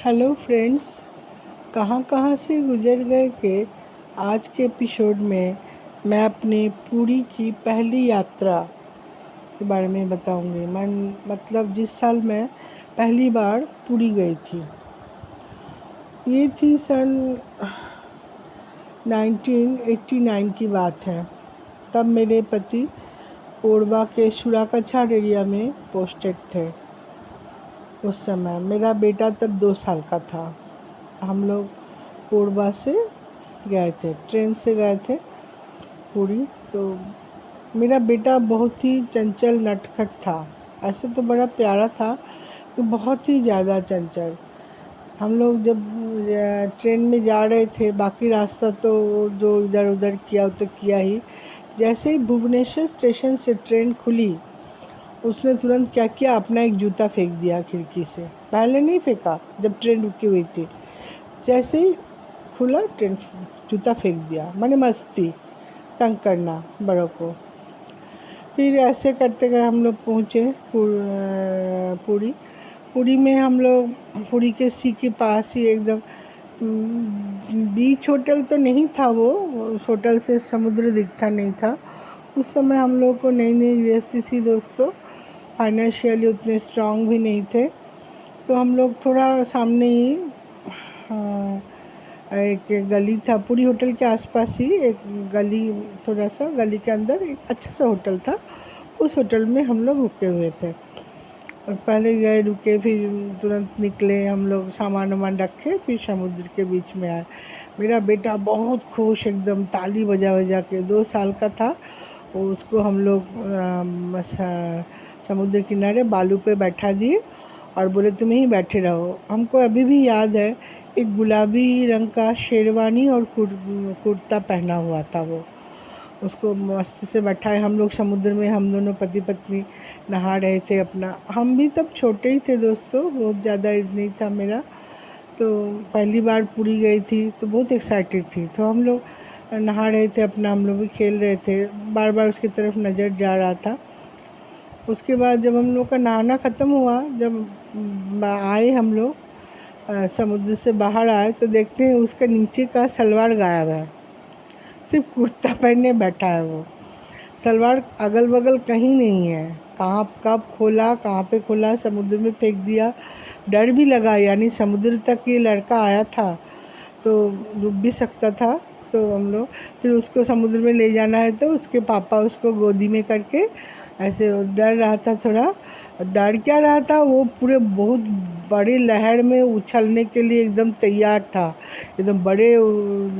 Hello friends, कहाँ कहाँ से गुजर गए के आज के एपिसोड में मैं अपनी पुरी की पहली यात्रा के बारे में बताऊंगी। मतलब जिस साल मैं पहली बार पुरी गई थी, ये थी सन 1989 की बात है। तब मेरे पति कोरबा के सुराकाछाड़ एरिया में पोस्टेड थे। उस समय मेरा बेटा तब 2 साल का था। हम लोग कोरबा से गए थे, ट्रेन से गए थे पुरी। तो मेरा बेटा बहुत ही चंचल नटखट था। ऐसे तो बड़ा प्यारा था कि बहुत ही ज़्यादा चंचल। हम लोग जब ट्रेन में जा रहे थे, बाकी रास्ता तो जो इधर उधर किया तो किया ही। जैसे ही भुवनेश्वर स्टेशन से ट्रेन खुली, उसने तुरंत क्या किया, अपना एक जूता फेंक दिया खिड़की से। पहले नहीं फेंका जब ट्रेन रुकी हुई थी, जैसे ही खुला ट्रेन जूता फेंक दिया। माने मस्ती, तंग करना बड़ों को। फिर ऐसे करते गए हम लोग पहुँचे पुरी में। हम लोग पुरी के सी के पास ही एकदम बीच होटल तो नहीं था, वो उस होटल से समुद्र दिखता नहीं था। उस समय हम लोग को नई नई गृहस्थी थी दोस्तों, फाइनेंशियली उतने स्ट्रांग भी नहीं थे। तो हम लोग थोड़ा सामने ही एक गली था, पुरी होटल के आसपास ही एक गली, थोड़ा सा गली के अंदर एक अच्छा सा होटल था। उस होटल में हम लोग रुके हुए थे और पहले गए, रुके, फिर तुरंत निकले हम लोग, सामान वामान रखे, फिर समुद्र के बीच में आए। मेरा बेटा बहुत खुश, एकदम ताली बजा बजा के, 2 साल का था। उसको हम लोग समुद्र किनारे बालू पे बैठा दिए और बोले तुम यहीं बैठे रहो। हमको अभी भी याद है, एक गुलाबी रंग का शेरवानी और कुर्ता पहना हुआ था वो। उसको मस्त से बैठाए हम लोग समुद्र में। हम दोनों पति पत्नी नहा रहे थे अपना। हम भी तब छोटे ही थे दोस्तों, बहुत ज़्यादा एज नहीं था मेरा। तो पहली बार पुरी गई थी तो बहुत एक्साइटेड थी। तो हम लोग नहा रहे थे अपना, हम लोग भी खेल रहे थे। बार बार उसकी तरफ नज़र जा रहा था। उसके बाद जब हम लोग का नहाना ख़त्म हुआ, जब आए हम लोग समुद्र से बाहर आए, तो देखते हैं उसका नीचे का सलवार गायब है। सिर्फ कुर्ता पहने बैठा है वो। सलवार अगल बगल कहीं नहीं है। कहाँ कब खोला, कहाँ पे खोला, समुद्र में फेंक दिया। डर भी लगा, यानी समुद्र तक ये लड़का आया था तो डूब भी सकता था। तो हम लोग फिर उसको समुद्र में ले जाना है, तो उसके पापा उसको गोदी में करके ऐसे डर रहा था थोड़ा। डर क्या रहा था, वो पूरे बहुत बड़े लहर में उछलने के लिए एकदम तैयार था। एकदम बड़े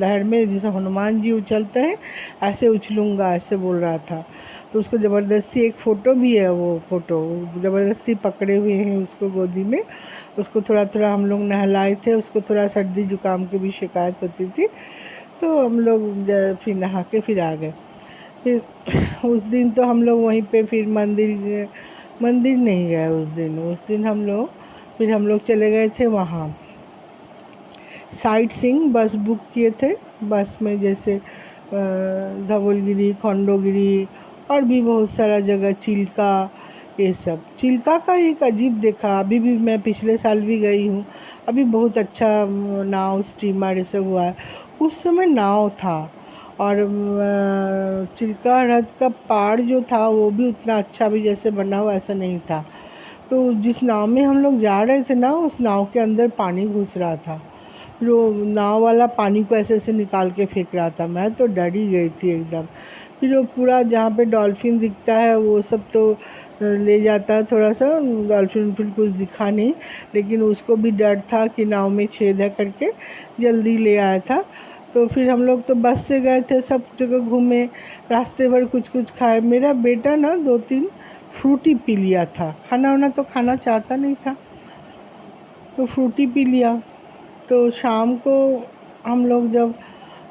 लहर में जैसे हनुमान जी उछलते हैं, ऐसे उछलूँगा, ऐसे बोल रहा था। तो उसको ज़बरदस्ती, एक फ़ोटो भी है, वो फ़ोटो ज़बरदस्ती पकड़े हुए हैं उसको गोदी में। उसको थोड़ा थोड़ा हम लोग नहलाए थे। उसको थोड़ा सर्दी जुकाम की भी शिकायत होती थी। तो हम लोग फिर नहा के फिर आ गए। फिर उस दिन तो हम लोग वहीं पे फिर मंदिर नहीं गए उस दिन हम लोग चले गए थे वहाँ साइट सीइंग। बस बुक किए थे। बस में जैसे धवलगिरी, खंडोगिरी और भी बहुत सारा जगह, चिल्का, ये सब। चिल्का का एक अजीब देखा, अभी भी मैं पिछले साल भी गई हूँ। अभी बहुत अच्छा नाव, स्टीमर ये सब हुआ है। उस समय नाव था और चिल्का ह्रद का पहाड़ जो था वो भी उतना अच्छा भी जैसे बना हुआ ऐसा नहीं था। तो जिस नाव में हम लोग जा रहे थे ना, उस नाव के अंदर पानी घुस रहा था। फिर वो नाव वाला पानी को ऐसे ऐसे निकाल के फेंक रहा था। मैं तो डर ही गई थी एकदम। फिर वो पूरा जहाँ पे डॉल्फिन दिखता है वो सब तो ले जाता है थोड़ा सा। डॉल्फिन फिर कुछ दिखा नहीं, लेकिन उसको भी डर था कि नाव में छेद है करके जल्दी ले आया था। तो फिर हम लोग तो बस से गए थे, सब जगह घूमे, रास्ते भर कुछ कुछ खाए। मेरा बेटा ना 2-3 फ्रूटी पी लिया था। खाना वाना तो खाना चाहता नहीं था, तो फ्रूटी पी लिया। तो शाम को हम लोग जब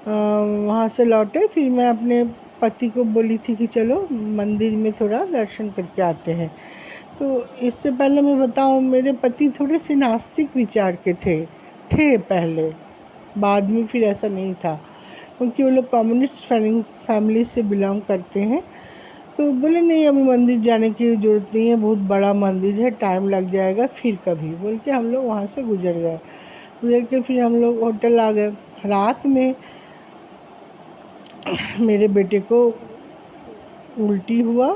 वहाँ से लौटे, फिर मैं अपने पति को बोली थी कि चलो मंदिर में थोड़ा दर्शन करके आते हैं। तो इससे पहले मैं बताऊँ, मेरे पति थोड़े से नास्तिक विचार के थे पहले। बाद में फिर ऐसा नहीं था, क्योंकि वो लोग कम्युनिस्ट फैमिली से बिलोंग करते हैं। तो बोले नहीं, अभी मंदिर जाने की ज़रूरत नहीं है, बहुत बड़ा मंदिर है, टाइम लग जाएगा, फिर कभी, बोल के हम लोग वहाँ से गुजर गए। उधर के फिर हम लोग होटल आ गए। रात में मेरे बेटे को उल्टी हुआ,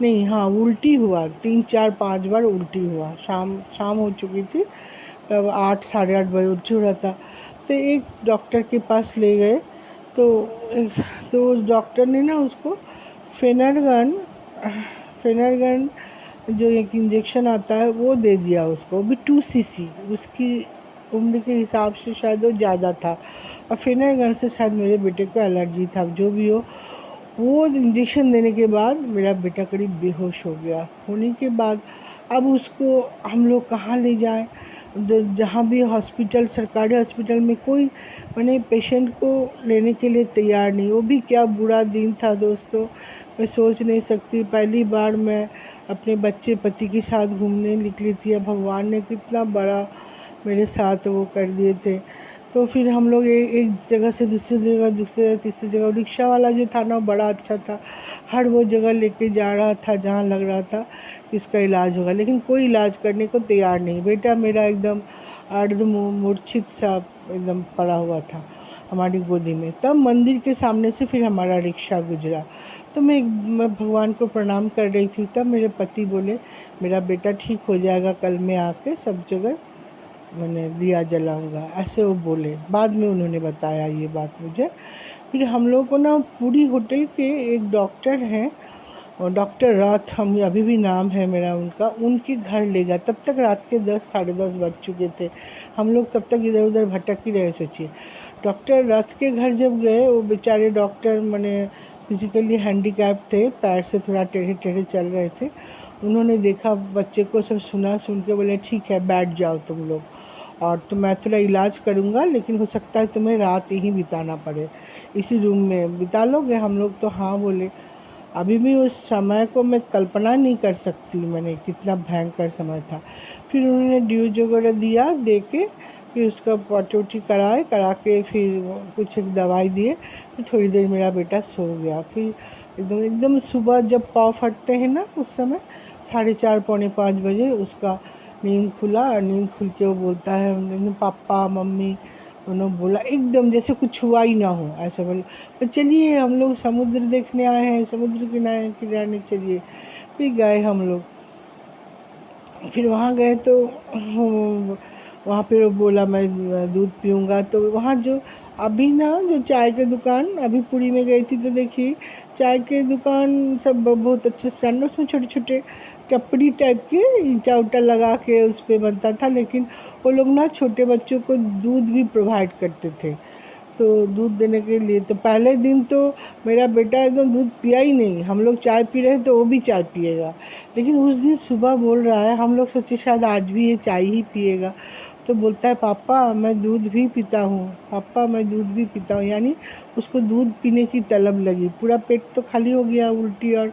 नहीं हाँ उल्टी हुआ, 3 4 5 बार उल्टी हुआ। शाम शाम हो चुकी थी, तब 8 साढ़े 8 बजे उल्टी हो रहा था। तो एक डॉक्टर के पास ले गए, तो उस डॉक्टर ने ना उसको फेनरगन फेनरगन जो एक इंजेक्शन आता है वो दे दिया उसको, भी 2 cc। उसकी उम्र के हिसाब से शायद वो ज़्यादा था, और फेनरगन से शायद मेरे बेटे को एलर्जी था, जो भी हो। वो इंजेक्शन देने के बाद मेरा बेटा करीब बेहोश हो गया। होने के बाद अब उसको हम लोग कहाँ ले जाएं, जहाँ भी हॉस्पिटल, सरकारी हॉस्पिटल में कोई मैंने पेशेंट को लेने के लिए तैयार नहीं। वो भी क्या बुरा दिन था दोस्तों, मैं सोच नहीं सकती। पहली बार मैं अपने बच्चे पति के साथ घूमने निकली थी, अब भगवान ने कितना बड़ा मेरे साथ वो कर दिए थे। तो फिर हम लोग एक जगह से दूसरी जगह, दूसरे तीसरी जगह, रिक्शा वाला जो था ना बड़ा अच्छा था, हर वो जगह लेके जा रहा था जहाँ लग रहा था इसका इलाज होगा, लेकिन कोई इलाज करने को तैयार नहीं। बेटा मेरा एकदम मूर्छित सा एकदम पड़ा हुआ था हमारी गोदी में। तब मंदिर के सामने से फिर हमारा रिक्शा गुजरा, तो मैं भगवान को प्रणाम कर रही थी। तब मेरे पति बोले मेरा बेटा ठीक हो जाएगा, कल मैं आके सब जगह मैंने दिया जलाऊंगा, ऐसे वो बोले। बाद में उन्होंने बताया ये बात मुझे। फिर हम लोग को ना पूरी होटल के एक डॉक्टर हैं, और डॉक्टर रथ, हम अभी भी नाम है मेरा उनका, उनके घर ले गया। तब तक रात के 10 साढ़े 10 बज चुके थे, हम लोग तब तक इधर उधर भटक ही रहे। सोचिए डॉक्टर रथ के घर जब गए, वो बेचारे डॉक्टर मैंने फिजिकली हैंडीकैप थे, पैर से थोड़ा टेढ़े टेढ़े चल रहे थे। उन्होंने देखा बच्चे को, सब सुना, सुन के बोले ठीक है बैठ जाओ तुम लोग, और तो मैं थोड़ा इलाज करूँगा, लेकिन हो सकता है तुम्हें रात यहीं बिताना पड़े, इसी रूम में बिता लोगे। हम लोग तो हाँ बोले। अभी भी उस समय को मैं कल्पना नहीं कर सकती, मैंने कितना भयंकर समय था। फिर उन्होंने ड्यूज वगैरह दिया, दे के फिर उसका पॉटी वोटी करा के फिर कुछ एक दवाई दिए। फिर थोड़ी देर मेरा बेटा सो गया। फिर एकदम एकदम सुबह जब पाँव फटते हैं ना, उस समय 4:30 पौने 5 बजे उसका नींद खुला, और नींद खुल के वो बोलता है पापा मम्मी, उन्होंने बोला एकदम जैसे कुछ हुआ ही ना हो, ऐसा बोला। तो चलिए हम लोग समुद्र देखने आए हैं, समुद्र किनारे किनारे चलिए। फिर गए हम लोग। फिर वहाँ गए तो वहाँ पे वो बोला मैं दूध पीऊँगा। तो वहाँ जो अभी ना जो चाय की दुकान, अभी पुरी में गई थी तो देखी चाय की दुकान सब बहुत अच्छे स्टैंड, उसमें छोटे छोटे टपरी टाइप के ईंटा उटा लगा के उस पर बनता था। लेकिन वो लोग ना छोटे बच्चों को दूध भी प्रोवाइड करते थे, तो दूध देने के लिए। तो पहले दिन तो मेरा बेटा एकदम दूध पिया ही नहीं, हम लोग चाय पी रहे हैं तो वो भी चाय पिएगा। लेकिन उस दिन सुबह बोल रहा है, हम लोग सोचे शायद आज भी ये चाय ही पिएगा, तो बोलता है पापा मैं दूध भी पीता हूँ, पापा मैं दूध भी पीता हूँ। यानी उसको दूध पीने की तलब लगी। पूरा पेट तो खाली हो गया उल्टी और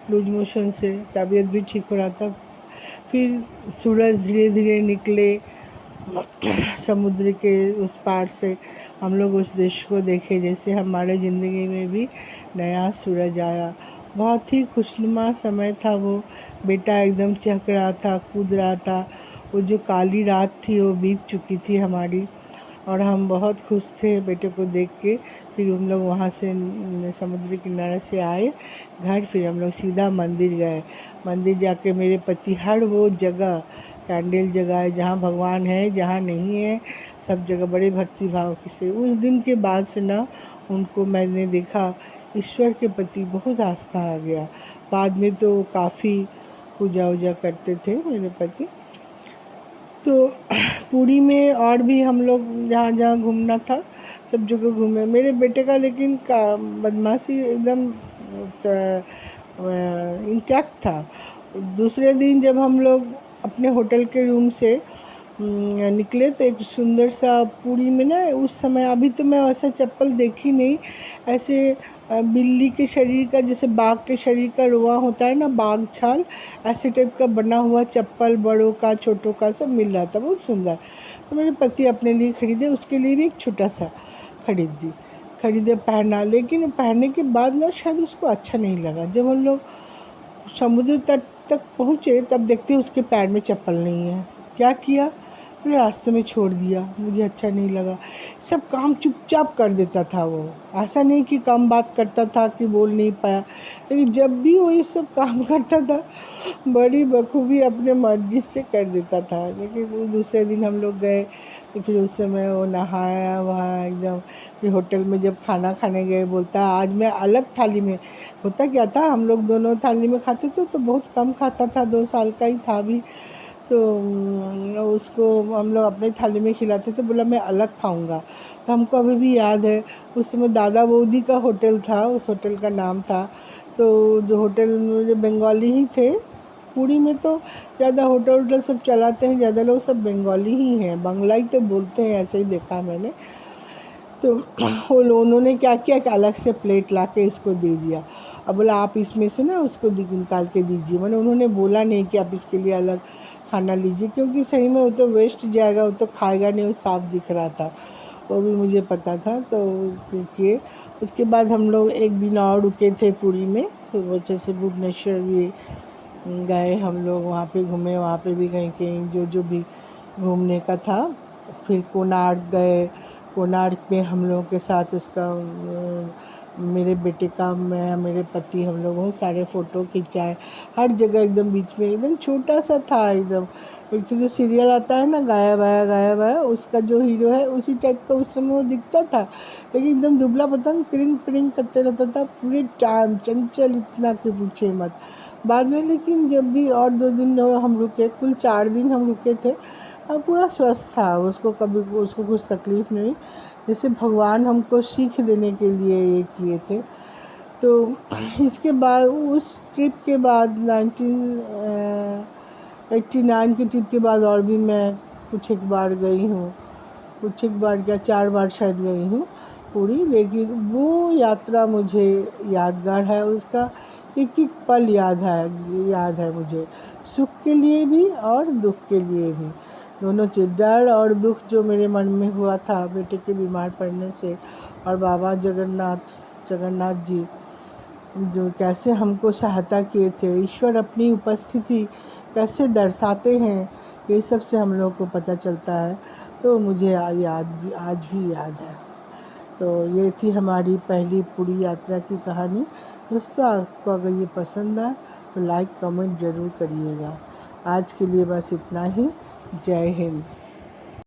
लूज मोशन से, तबीयत भी ठीक हो रहा था। फिर सूरज धीरे धीरे निकले समुद्र के उस पार से, हम लोग उस दृश्य को देखे जैसे हमारे ज़िंदगी में भी नया सूरज आया। बहुत ही खुशनुमा समय था वो। बेटा एकदम चहक रहा था, कूद रहा था। वो जो काली रात थी वो बीत चुकी थी हमारी, और हम बहुत खुश थे बेटे को देख के। फिर हम लोग वहाँ से समुद्र किनारे से आए घर। फिर हम लोग सीधा मंदिर गए। मंदिर जाके मेरे पति हर वो जगह कैंडल जगह जहाँ भगवान है, जहाँ नहीं है, सब जगह बड़े भक्ति भाव से। उस दिन के बाद से ना उनको मैंने देखा, ईश्वर के प्रति बहुत आस्था आ गया। बाद में तो काफ़ी पूजा वूजा करते थे मेरे पति। तो पुरी में और भी हम लोग जहाँ जहाँ घूमना था सब जगह घूमे। मेरे बेटे का लेकिन बदमाशी एकदम इंटैक्ट था। दूसरे दिन जब हम लोग अपने होटल के रूम से निकले तो एक सुंदर सा पुरी में ना, उस समय अभी तो मैं वैसा चप्पल देखी नहीं, ऐसे बिल्ली के शरीर का, जैसे बाघ के शरीर का रोआ होता है ना, बाघ छाल, ऐसे टाइप का बना हुआ चप्पल बड़ों का छोटों का सब मिल रहा था, बहुत सुंदर। तो मेरे पति अपने लिए खरीदे, उसके लिए भी एक छोटा सा खरीदे पहना। लेकिन पहनने के बाद ना शायद उसको अच्छा नहीं लगा। जब हम लोग समुद्र तट तक पहुँचे तब देखते हैं उसके पैर में चप्पल नहीं है। क्या किया, पूरे रास्ते में छोड़ दिया, मुझे अच्छा नहीं लगा। सब काम चुपचाप कर देता था वो, ऐसा नहीं कि कम बात करता था कि बोल नहीं पाया, लेकिन जब भी वो ये सब काम करता था बड़ी बखूबी अपने मर्जी से कर देता था। लेकिन वो दूसरे दिन हम लोग गए तो फिर उस समय वो नहाया वहाँ एकदम। फिर होटल में जब खाना खाने गए बोलता है आज मैं अलग थाली में। होता क्या था, हम लोग दोनों थाली में खाते थे तो बहुत कम खाता था, 2 साल का ही था अभी। तो उसको हम लोग अपने थाली में खिलाते थे, बोला मैं अलग खाऊंगा। तो हमको अभी भी याद है, उस समय दादा बौदी का होटल था, उस होटल का नाम था। तो जो होटल में जो बंगाली ही थे, पुरी में तो ज़्यादा होटल सब चलाते हैं, ज़्यादा लोग सब बंगाली ही हैं, बंगला ही तो बोलते हैं, ऐसे ही देखा मैंने। तो वो उन्होंने क्या किया कि अलग से प्लेट ला के इसको दे दिया। अब बोला आप इसमें से ना उसको निकाल के दीजिए। मैंने उन्होंने बोला नहीं कि आप इसके लिए अलग खाना लीजिए, क्योंकि सही में वो तो वेस्ट जाएगा, वो तो खाएगा नहीं, वो साफ दिख रहा था, वो भी मुझे पता था। तो किए उसके बाद हम लोग एक दिन और रुके थे पुरी में, तो वो जैसे भुवनेश्वर भी गए हम लोग, वहाँ पे घूमे, वहाँ पे भी कहीं कहीं जो भी घूमने का था। फिर कोणार्क गए, कोणार्क में हम लोगों के साथ उसका मेरे बेटे का, मैं मेरे पति, हम लोग बहुत सारे फ़ोटो खिंचाए। हर जगह एकदम बीच में, एकदम छोटा सा था एकदम। एक तो जो सीरियल आता है ना गाया बाया, उसका जो हीरो है उसी टाइप का उस समय वो दिखता था, लेकिन एकदम दुबला पतंग पिरिंग पिरिंग करते रहता था पूरे टाइम, चंचल इतना कि पूछे मत। बाद में लेकिन जब भी और 2 दिन हम रुके, कुल 4 दिन हम रुके थे, और पूरा स्वस्थ था, उसको कभी उसको कुछ तकलीफ़ नहीं। जैसे भगवान हमको सीख देने के लिए ये किए थे। तो इसके बाद उस ट्रिप के बाद 1989 की ट्रिप के बाद और भी मैं कुछ एक बार गई हूँ, कुछ एक बार क्या 4 बार शायद गई हूँ पूरी। लेकिन वो यात्रा मुझे यादगार है, उसका एक एक पल याद है मुझे, सुख के लिए भी और दुख के लिए भी, दोनों चीज़। डर और दुख जो मेरे मन में हुआ था बेटे के बीमार पड़ने से, और बाबा जगन्नाथ जी जो कैसे हमको सहायता किए थे, ईश्वर अपनी उपस्थिति कैसे दर्शाते हैं, ये सब से हम लोग को पता चलता है। तो मुझे आज भी याद है। तो ये थी हमारी पहली पूरी यात्रा की कहानी। दोस्तों आपको अगर ये पसंद आए तो लाइक कमेंट ज़रूर करिएगा। आज के लिए बस इतना ही। जय हिंद।